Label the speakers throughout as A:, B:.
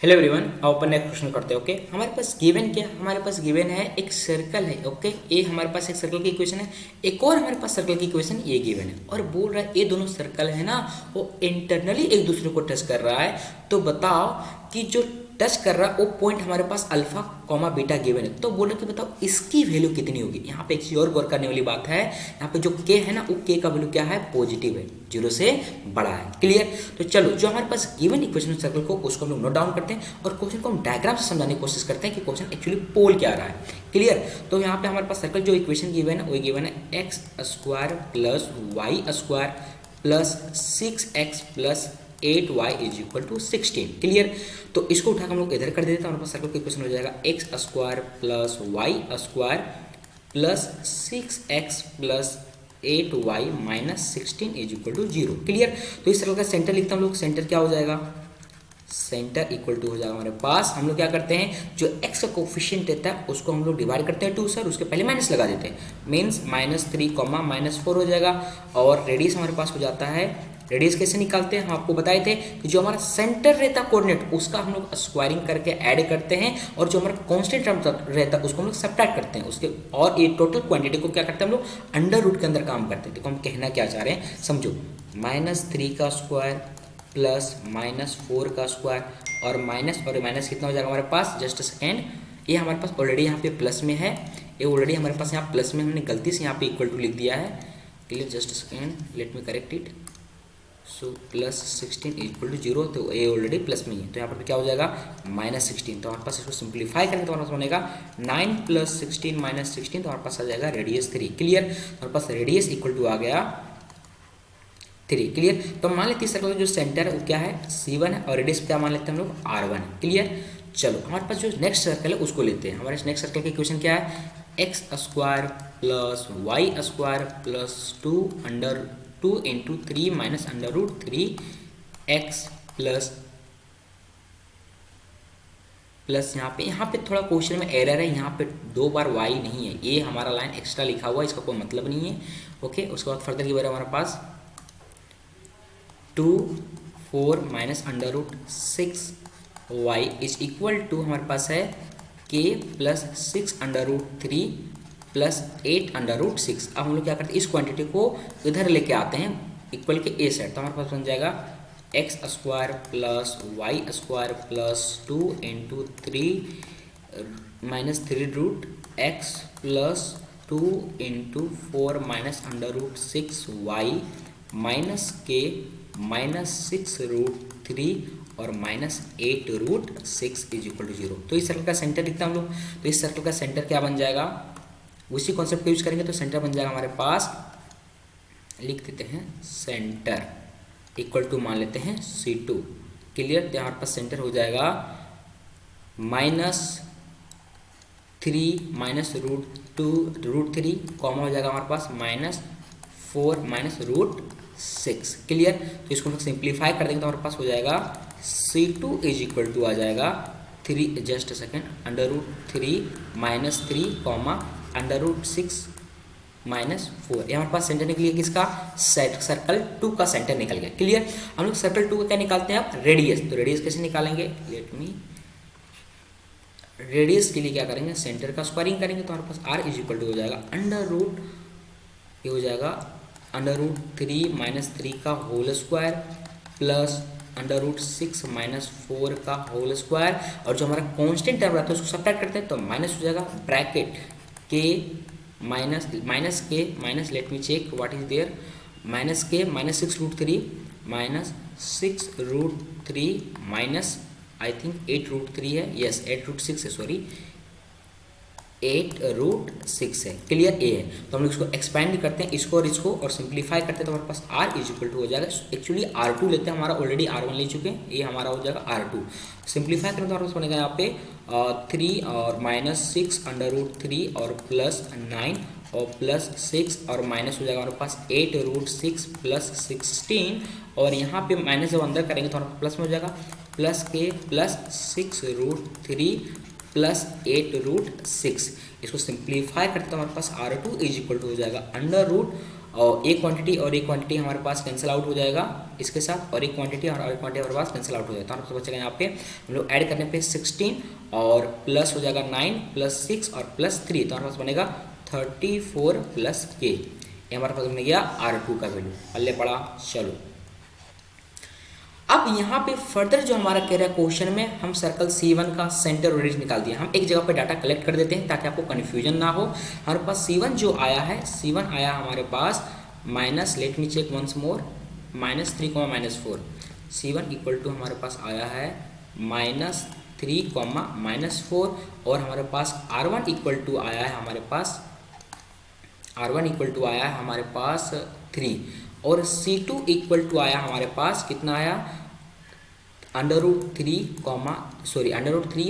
A: Hello everyone, अपन next question करते हैं। Okay, हमारे पास गिवन क्या, हमारे पास गिवन है एक सर्कल है। ओके, ये हमारे पास एक सर्कल की इक्वेशन है, एक और हमारे पास सर्कल की इक्वेशन ये गिवन है, और बोल रहा है ये दोनों सर्कल है ना, वो इंटरनली एक दूसरे को टच कर रहा है। तो बताओ कि जो टच कर रहा है वो पॉइंट हमारे पास अल्फा कॉमा बीटा गिवन है। तो बोलो कि बताओ इसकी वैल्यू कितनी होगी। यहाँ पे एक चीज और गौर करने वाली बात है, यहाँ पे जो के है ना, वो के का वैल्यू क्या है, पॉजिटिव है, जीरो से बड़ा है। क्लियर। तो चलो, जो हमारे पास गिवन इक्वेशन सर्कल को उसको हम लोग नोट डाउन करते हैं और क्वेश्चन को हम डायग्राम से समझाने की कोशिश करते हैं कि क्वेश्चन एक्चुअली पोल क्या रहा है। क्लियर। तो यहाँ पे हमारे पास सर्कल जो इक्वेशन गिवन है वो गिवन है x square plus y square plus 6x plus 8y is equal to 16। Clear. तो इसको उठा हम लोग इधर कर देते हैं, हमारे पास सर्कल का इक्वेशन हो जाएगा x square plus y square plus 6x plus 8y minus 16 is equal to 0। Clear. तो इस सर्कल का सेंटर लिखते हैं हम लोग। सेंटर क्या हो जाएगा, सेंटर इक्वल टू हो जाएगा हमारे पास, हम लोग क्या करते हैं, जो x का कोफिशिएंट रहता है उसको हम लोग डिवाइड करते हैं 2 से, उसके पहले माइनस लगा देते हैं, मीन्स -3 -4 हो जाएगा। और रेडियस हमारे पास हो जाता है, रेडियस कैसे निकालते हैं हम आपको बताए थे कि जो हमारा सेंटर रहता है कोऑर्डिनेट उसका हम लोग स्क्वायरिंग करके ऐड करते हैं, और जो हमारा कांस्टेंट टर्म रहता है उसको हम लोग सब्ट्रैक्ट करते हैं उसके, और ये टोटल क्वांटिटी को क्या करते हैं हम लोग, अंडर रूट के अंदर काम करते हैं। देखो हम कहना क्या चाह रहे हैं समझो, -3 का स्क्वायर प्लस -4 का स्क्वायर और माइनस कितना हो जाएगा हमारे पास, जस्ट सेकेंड, ये हमारे पास ऑलरेडी यहाँ पे प्लस में है, ये ऑलरेडी हमारे पास यहाँ प्लस में, हमने गलती से यहाँ पे इक्वल टू लिख दिया है। Clear, just second, let me correct it. So plus 16 equal to 0, तो ये ऑलरेडी प्लस में ही है, तो यहाँ पर क्या हो जाएगा -16। तो हमारे पास इसको सिंप्लीफाई करेंगे तो हमारे पास बनेगा 9 + 16 - 16, तो हमारे पास आ जाएगा रेडियस 3। क्लियर। हमारे पास रेडियस इक्वल टू आ गया 3। क्लियर। तो मान लेते हैं सर्कल का जो सेंटर है वो क्या है, C1 है, और रेडियस क्या मान लेते हैं हम लोग, R1 है। क्लियर। चलो हमारे पास जो नेक्स्ट सर्कल है उसको लेते हैं। हमारे नेक्स्ट सर्कल की इक्वेशन क्या है, x square plus y square plus 2 into 3 minus √3x plus यहाँ पे थोड़ा क्वेश्चन में एरर है, यहाँ पे 2 बार y नहीं है, ये हमारा लाइन एक्स्ट्रा लिखा हुआ है, इसका कोई मतलब नहीं है। ओके, उसके बाद फर्दर की बार हमारे पास 2 4 minus √6y is equal to हमारे पास है k प्लस 6 √3 प्लस 8 √6। अब हम लोग क्या करते हैं, इस क्वांटिटी को इधर लेके आते हैं इक्वल के ए साइड, तो हमारे पास बन जाएगा x square plus y square plus 2 into 3 minus 3√x plus 2 into 4 minus √6y minus के -6√3 और -8√6 इज इक्वल टू 0। तो इस सर्कल का सेंटर लिखते हैं हम लोग। तो इस सर्कल का सेंटर क्या बन जाएगा, उसी कॉन्सेप्ट को यूज करेंगे, तो सेंटर बन जाएगा हमारे पास, लिख देते हैं सेंटर इक्वल टू मान लेते हैं C2। क्लियर। तो हमारे पास सेंटर हो जाएगा -3 कॉमा हो जाएगा हमारे पास -4 -√6। क्लियर। तो इसको हम सिंप्लीफाई कर देंगे तो हमारे पास हो जाएगा C2 इज इक्वल टू आ जाएगा 3, जस्ट सेकेंड, √3 -3 कॉमा √6 -4। ये हमारे पास सेंटर निकल गया किसका, सर्कल 2 का सेंटर निकल गया। क्लियर। हम लोग सर्कल 2 का क्या निकालते हैं, आप रेडियस। तो रेडियस कैसे निकालेंगे, लेट मी, रेडियस के लिए क्या करेंगे, सेंटर का स्क्वायरिंग करेंगे, तो हमारे पास r इज इक्वल टू हो जाएगा ये हो जाएगा √3 - 3 का होल स्क्वायर प्लस √6 - 4 का होल स्क्वायर, और जो हमारा कांस्टेंट टर्म रहता है उसको सब्ट्रैक्ट करते हैं तो माइनस हो जाएगा, ब्रैकेट के minus let me check what is there, -k -6√3 -6√3 minus I think 8√3 है, यस 8√6 है, सॉरी 8√6 है। क्लियर। ए है, तो हम लोग इसको एक्सपैंड करते हैं इसको और इसको और सिंप्लीफाई करते हैं, तो हमारे पास r इज इक्वल टू हो जाएगा, एक्चुअली R2 लेते हैं, हमारा ऑलरेडी R1 ले चुके हैं, ये हमारा हो जाएगा R2। सिंप्लीफाई करें तो हमारे पास बनेगा यहाँ पे 3 और -6 √3 और प्लस 9 और प्लस 6 और माइनस हो जाएगा हमारे पास 8√6 प्लस 16, और यहाँ पे माइनस जब अंदर करेंगे तो हमारे प्लस में हो जाएगा प्लस के प्लस 6√3 प्लस 8√6। इसको सिंप्लीफाई करते हैं तो हमारे पास R2 इज इक्वल टू हो जाएगा और एक क्वांटिटी और एक क्वांटिटी हमारे पास कैंसिल आउट हो जाएगा इसके साथ, और एक क्वांटिटी और एक क्वांटिटी हमारे पास कैंसिल आउट हो जाएगा। तो हमारे पास बचेगा यहाँ पे हम लोग ऐड करने पे 16 और प्लस हो जाएगा 9 प्लस 6 और प्लस 3, तो हमारे पास बनेगा 34 प्लस के। ये हमारे पास बन गया R2 का वैल्यू। पल्ले पड़ा। चलो अब यहाँ पे फर्दर जो हमारा कह रहा है क्वेश्चन में, हम सर्कल C1 का सेंटर और रेडियस निकाल दिया। हम एक जगह पे डाटा कलेक्ट कर देते हैं ताकि आपको कन्फ्यूजन ना हो। हमारे पास C1 जो आया है, C1 आया हमारे पास minus, let me check once more, -3, -4। C1 equal to हमारे पास आया है -3, -4, और हमारे पास R1 इक्वल टू आया है हमारे पास, R1 इक्वल टू आया है हमारे पास 3, और C2 इक्वल टू आया हमारे पास कितना आया, √3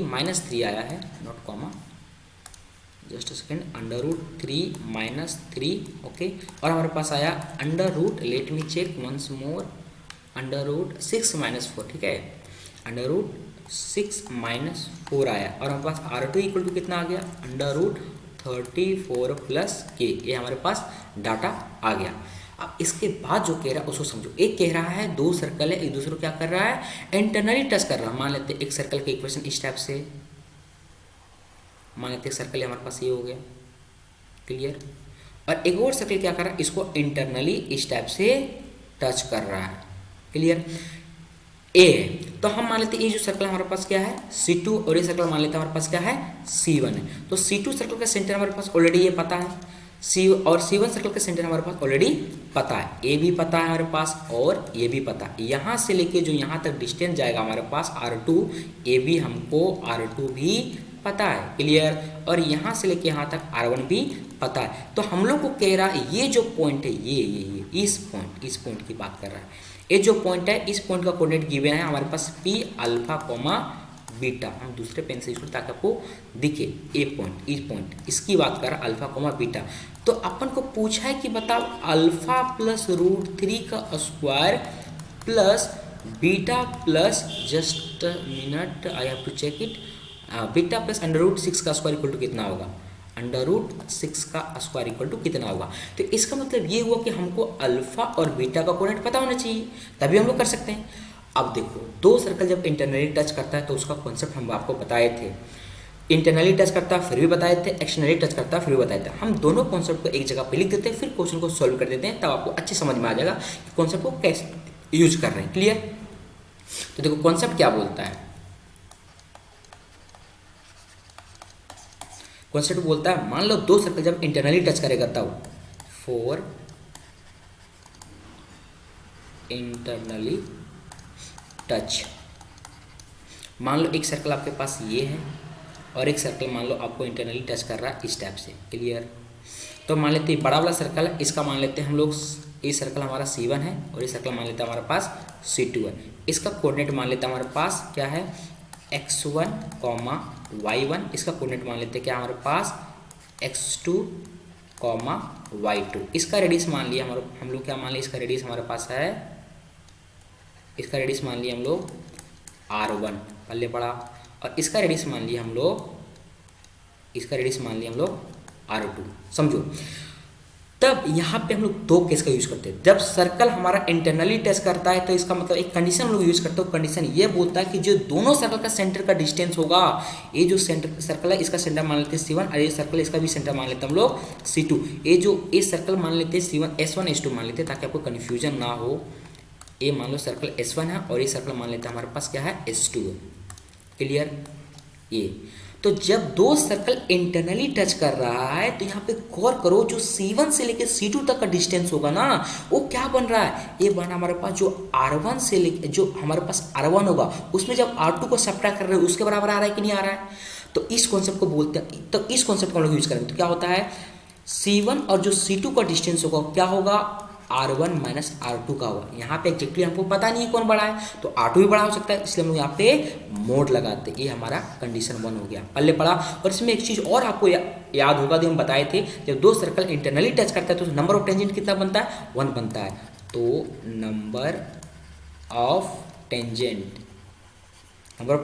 A: -3 आया है, not comma, just a second, √3 -3, okay. और हमारे पास आया let me check once more, √6 -4, ठीक है, √6 -4 आया, और हमारे पास R2 इक्वल टू कितना आ गया, √34 प्लस के। ये हमारे पास डाटा आ गया। अब इसके बाद जो कह रहा है उसको समझो। एक कह रहा है दो सर्कल है, एक दूसरे को क्या कर रहा है, इंटरनली टच कर रहा है। मान लेते हैं एक सर्कल के इक्वेशन इस टाइप से, मान लेते हैं सर्कल है हमारे पास ये हो गया, क्लियर। और एक और सर्कल क्या कर रहा है, इसको इंटरनली इस टाइप से टच कर रहा है, क्लियर। ए है तो हम मान लेते हैं ये जो सर्कल हमारे पास क्या है, C2, और ये सर्कल मान लेते हैं हमारे पास क्या है, C1 है। तो C2 सर्कल का सेंटर हमारे पास ऑलरेडी ये पता है, C1 सर्कल का सेंटर हमारे पास ऑलरेडी पता है, ए भी पता है हमारे पास और ये भी पता है। यहाँ से लेके जो यहाँ तक डिस्टेंस जाएगा हमारे पास R2, ए भी हमको R2 भी पता है, क्लियर। और यहाँ से लेके यहाँ तक R1 भी पता है। तो हम लोग को कह रहा है ये जो पॉइंट है, ये इस पॉइंट की बात कर रहा है। ये जो पॉइंट है, इस पॉइंट का कोऑर्डिनेट गिवन है हमारे पास P अल्फा, बीटा। हम दूसरे पेन से यूज करते ताकि आपको दिखे। ए पॉइंट, इस पॉइंट, इसकी बात कर रहा है अल्फा, बीटा। तो अपन को पूछा है कि बताओ अल्फा प्लस √3 का square plus beta plus, just minute I have to check it, beta plus √6 का स्क्वायर इक्वल टू कितना होगा, √6 का स्क्वायर इक्वल टू कितना होगा। तो इसका मतलब ये हुआ कि हमको अल्फा और बीटा का कोऑर्डिनेट पता होना चाहिए, तभी हम लोग कर सकते हैं। अब देखो, दो सर्कल जब इंटरनली टच करता है तो उसका कॉन्सेप्ट हम आपको बताए थे। इंटरनली टच करता है फिर भी बताए थे, एक्सटर्नली टच करता है फिर भी बताए थे। हम दोनों कॉन्सेप्ट को एक जगह पे लिख देते हैं, फिर क्वेश्चन को सॉल्व कर देते हैं, तब आपको अच्छी समझ में आ जाएगा कि कॉन्सेप्ट को कैसे यूज कर रहे हैं, क्लियर। तो देखो कॉन्सेप्ट क्या बोलता है, कॉन्सेप्ट बोलता है मान लो दो सर्कल जब इंटरनली टच करेगा तब, फॉर इंटरनली टच, मान लो एक सर्कल आपके पास ये है और एक सर्कल मान लो आपको इंटरनली टच कर रहा है इस टाइप से, क्लियर। तो मान लेते हैं बड़ा वाला सर्कल है, इसका मान लेते हैं हम लोग, ये सर्कल हमारा C1 है और ये सर्कल मान लेते हैं हमारे पास C2 है। इसका कोऑर्डिनेट मान लेते हैं हमारे पास क्या है, x1, y1। इसका कोऑर्डिनेट मान लेते हैं क्या हमारे पास, x2, y2। इसका रेडियस मान लिया हम लोग क्या मान लिया, इसका रेडियस हमारे पास है, इसका रेडियस मान लिया हम लोग R1, पल्ले पड़ा। और इसका रेडियस मान लिया हम लोग, इसका रेडियस मान लिया हम लोग R2, समझो। तब यहाँ पे हम लोग दो केस का यूज करते हैं। जब सर्कल हमारा इंटरनली टच करता है तो इसका मतलब एक कंडीशन हम लोग यूज करते हो, कंडीशन ये बोलता है कि जो दोनों सर्कल का सेंटर का डिस्टेंस होगा, ये जो सेंटर सर्कल है इसका सेंटर मान लेते हैं C1 और ये सर्कल इसका भी सेंटर मान लेते हैं हम लोग C2। ये जो ये सर्कल मान लेते हैं C1, S1, S2 मान लेते हैं ताकि आपको कन्फ्यूजन ना हो। ये मान लो सर्कल S1 है और ये सर्कल मान लेते हैं हमारे पास क्या है, S2 है, क्लियर। ये तो जब दो सर्कल इंटरनली टच कर रहा है तो यहाँ पे गौर करो, जो C1 से लेके C2 तक का डिस्टेंस होगा ना, वो क्या बन रहा है, ये बना हमारे पास जो R1 से लेके जो हमारे पास R1 होगा उसमें जब R2 को सब्ट्रैक्ट कर रहे हैं उसके बराबर आ रहा है कि नहीं आ रहा है। तो इस कॉन्सेप्ट को बोलते हैं, तो इस कॉन्सेप्ट को हम लोग यूज करेंगे। तो क्या होता है, C1 और जो C2 का डिस्टेंस होगा क्या होगा, R1 माइनस R2 का होगा। यहाँ पे एग्जैक्टली हमको पता नहीं कौन बड़ा है, तो R2 भी बड़ा हो सकता है, इसलिए हम लोग यहाँ पे मोड लगाते हैं। ये हमारा कंडीशन 1 हो गया, पल्ले पड़ा। और इसमें एक चीज़ और आपको याद होगा, जो हम बताए थे, जब दो सर्कल इंटरनली टच करता है तो नंबर ऑफ टेंजेंट कितना बनता है, 1 बनता है। तो number of tangent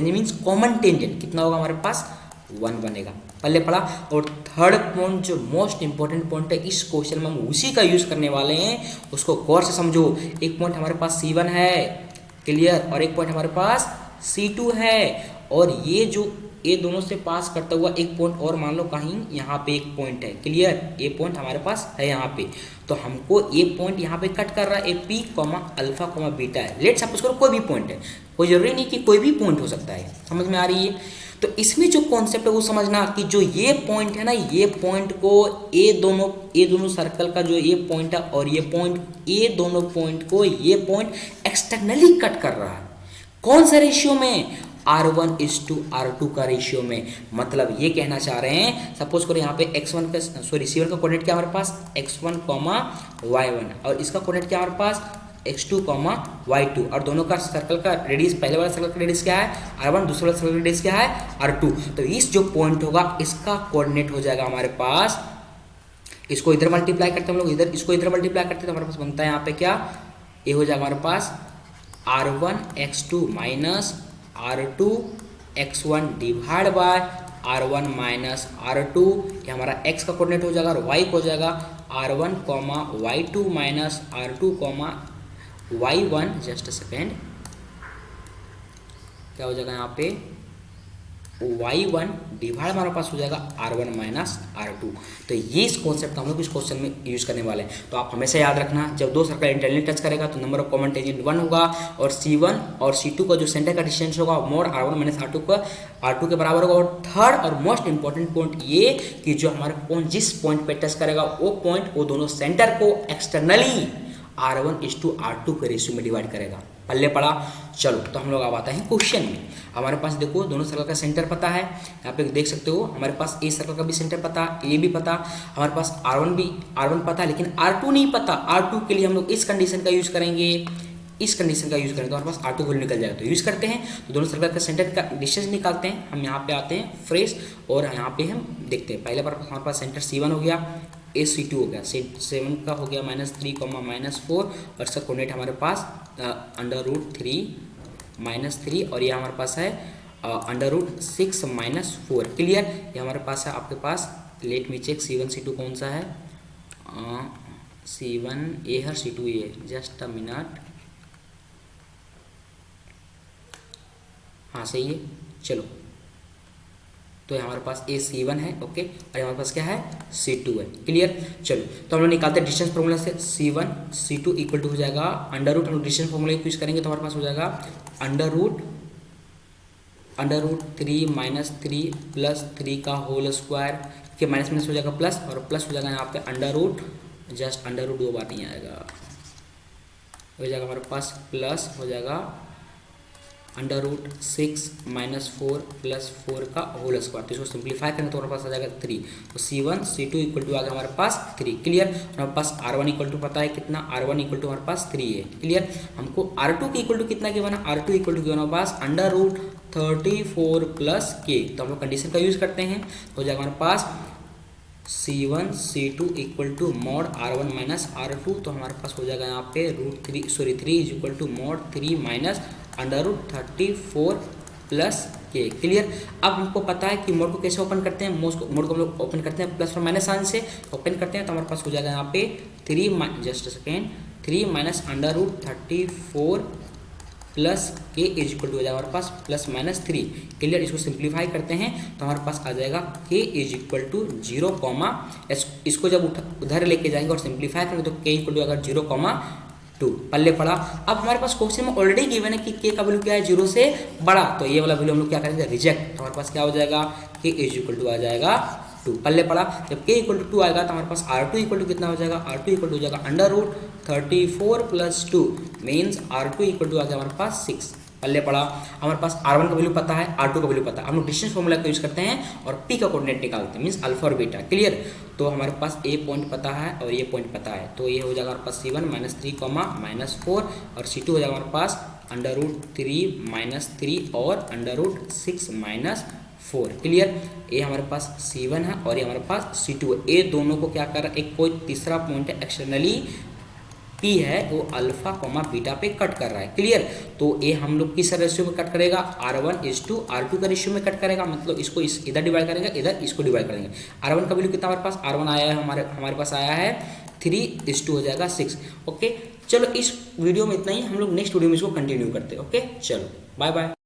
A: means common tangent कितना होगा हमारे पास, 1 बनेगा। पहले पढ़ा। और थर्ड पॉइंट जो मोस्ट इंपॉर्टेंट पॉइंट है इस क्वेश्चन में हम उसी का यूज करने वाले हैं, उसको गौर से समझो। एक पॉइंट हमारे पास C1 है, क्लियर, और एक पॉइंट हमारे पास C2 है, और ये दोनों से पास करता हुआ एक पॉइंट और मान लो कहीं यहाँ पे एक पॉइंट है, क्लियर, ये पॉइंट हमारे पास है यहाँ पे, तो हमको ये पॉइंट यहाँ पे कट कर रहा है, P, अल्फा, बीटा है। लेट सपोज करो कोई भी पॉइंट है, कोई जरूरी नहीं कि कोई भी पॉइंट हो सकता है, समझ में आ रही है। तो इसमें जो कॉन्सेप्ट है वो समझना कि जो ये पॉइंट है ना, ये पॉइंट को ये दोनों सर्कल का जो ये पॉइंट है और ये दोनों पॉइंट को ये पॉइंट एक्सटर्नली कट कर रहा है। कौन सा रेशियो में? R1:R2 का रेशियो में। मतलब ये कहना चाह रहे हैं, सपोज करो यहाँ पे C1 का कोऑर्डिनेट क्या हमारे पास x1, y1, और इसका कोऑर्डिनेट क्या हमारे पास x2, y2, और दोनों का सर्कल का रेडियस, पहले वाला सर्कल का रेडियस क्या है R1, दूसरे वाला सर्कल का रेडियस क्या है R2। तो इस जो पॉइंट होगा इसका कोऑर्डिनेट हो जाएगा हमारे पास, इसको इधर मल्टीप्लाई करते हैं हम लोग, इधर इसको इधर मल्टीप्लाई करते हैं तो हमारे पास बनता है यहाँ पे क्या, ये हो जाएगा हमारे पास R1x2 minus R2x1 divide by R1 minus R2, ये हमारा x का कोऑर्डिनेट हो जाएगा, और y को हो जाएगा R1, y2 minus R2, y1, just a second, क्या हो जाएगा यहाँ पे y1 डिवाइड हमारे पास हो जाएगा R1 माइनस R2। तो ये इस कॉन्सेप्ट हम लोग इस क्वेश्चन में यूज करने वाले हैं। तो आप हमेशा याद रखना, जब दो सर्कल इंटरनली टच करेगा तो नंबर ऑफ कॉमन टेंजेंट 1 होगा, और C1 और C2 का जो सेंटर का डिस्टेंस होगा मोड R1 माइनस R2 के बराबर होगा। और थर्ड और मोस्ट इंपॉर्टेंट पॉइंट ये कि जो हमारे पॉइंट जिस पॉइंट पे टच करेगा वो दोनों सेंटर को एक्सटर्नली R1:R2 के रेशियो में डिवाइड करेगा। पल्ले पड़ा। चलो तो हम लोग अब आते हैं क्वेश्चन में। हमारे पास देखो दोनों सर्कल का सेंटर पता है, यहाँ पे देख सकते हो हमारे पास ए सर्कल का भी सेंटर पता, ये भी पता, हमारे पास R1 पता, लेकिन R2 नहीं पता। R2 के लिए हम लोग इस कंडीशन का यूज करेंगे, तो हमारे पास R2 वैल्यू निकल जाएगा। तो यूज करते हैं, तो दोनों सर्कल का सेंटर का डिस्टेंस निकालते हैं। हम यहाँ पे आते हैं फ्रेश, और यहाँ पे हम देखते हैं। पहले बार हमारे पास सेंटर C1 हो गया, C2 हो गया, 7 का हो गया -3, -4, और इसका कोऑर्डिनेट हमारे पास √3 -3, और ये हमारे पास है √6 -4। क्लियर। ये हमारे पास है आपके पास, late me check C1 C2 कौन सा है, C1 ए है, C2 A, just a minute, हाँ सही है। चलो तो हमारे पास ए C1 है, ओके, और हमारे पास क्या है C2 है। क्लियर। चलो तो हम लोग निकालते हैं डिस्टेंस फॉर्मूला से, C1 C2 इक्वल टू हो जाएगा under root, distance formula use करेंगे तो हमारे पास हो जाएगा √3 -3 प्लस 3 का होल स्क्वायर के माइनस हो जाएगा प्लस, और प्लस हो जाएगा यहाँ पे अंडर रूट 2 बार नहीं आएगा, हो जाएगा हमारे पास प्लस हो जाएगा √6 -4 प्लस 4 का होल स्क्वायर। तो इसको सिंप्लीफाई करेंगे तो हमारे पास आ जाएगा 3। तो C1 C2 इक्वल टू आ गया हमारे पास 3। क्लियर। हमारे पास R1 इक्वल टू पता है कितना, R1 इक्वल टू हमारे पास 3 है। क्लियर। हमको R2 की इक्वल टू कितना गिवन है, R2 इक्वल टू गिवन हमारे पास √34 प्लस K। तो हम लोग कंडीशन का यूज करते हैं, हो जाएगा हमारे पास C1 C2 equal to mod R1 minus R2। तो हमारे पास हो जाएगा यहाँ पे √3 is equal to mod 3 minus √34 plus K। Clear. अब हमको पता है कि मोड को कैसे ओपन करते हैं, मोड को हम लोग ओपन करते हैं प्लस और माइनस साइन से ओपन करते हैं। तो हमारे पास हो जाएगा यहाँ पे 3 minus √34 plus K is equal to हो जाएगा हमारे पास +-3। क्लियर। इसको सिंप्लीफाई करते हैं तो हमारे पास आ जाएगा K इज इक्वल टू 0, इसको जब उधर लेके जाएंगे और सिंप्लीफाई करेंगे तो K इक्वल टू अगर 0,2। पल्ले पड़ा। अब हमारे पास क्वेश्चन में ऑलरेडी गिवन है कि K का वैल्यू क्या है 0 से बड़ा, तो ये वाला वैल्यू हम लोग क्या करेंगे रिजेक्ट। तो हमारे पास क्या हो जाएगा K इज इक्वल टू आ जाएगा 2। पल्ले पड़ा। जब K इक्वल टू 2 आएगा तो हमारे पास R2 इक्वल टू कितना हो जाएगा, R2 इक्वल टू हो जाएगा √34 plus 2 means R2 equal to आ गया हमारे पास 6। पल्ले पड़ा। हमारे पास R1 का वैल्यू पता है, R2 का वैल्यू पता है, हम लोग डिस्टेंस फॉर्मूला का यूज करते हैं और P का कोऑर्डिनेट निकालते हैं मीन्स अल्फा और बीटा। क्लियर। तो हमारे पास ए पॉइंट पता है और ये पॉइंट पता है, तो ये हो जाएगा हमारे पास C1 -3, -4 और C2 हो जाएगा हमारे पास √3 -3 और √6 -4। क्लियर। ये हमारे पास C1 है और ये हमारे पास C2 है। ये दोनों को क्या कर रहा है, एक कोई तीसरा पॉइंट है एक्सटर्नली पी है वो अल्फा कॉमा बीटा पे कट कर रहा है, क्लियर। तो ए हम लोग किस रेशियो में कट करेगा, R1:R2 का रेशियो में कट करेगा, मतलब इसको इधर डिवाइड करेंगे, इधर इसको डिवाइड करेंगे। R1 का वैल्यू कितना हमारे पास, R1 आया है हमारे पास आया है 3:2 हो जाएगा 6। ओके चलो इस वीडियो में इतना ही, हम लोग नेक्स्ट वीडियो में इसको कंटिन्यू करते हैं। ओके चलो बाय बाय।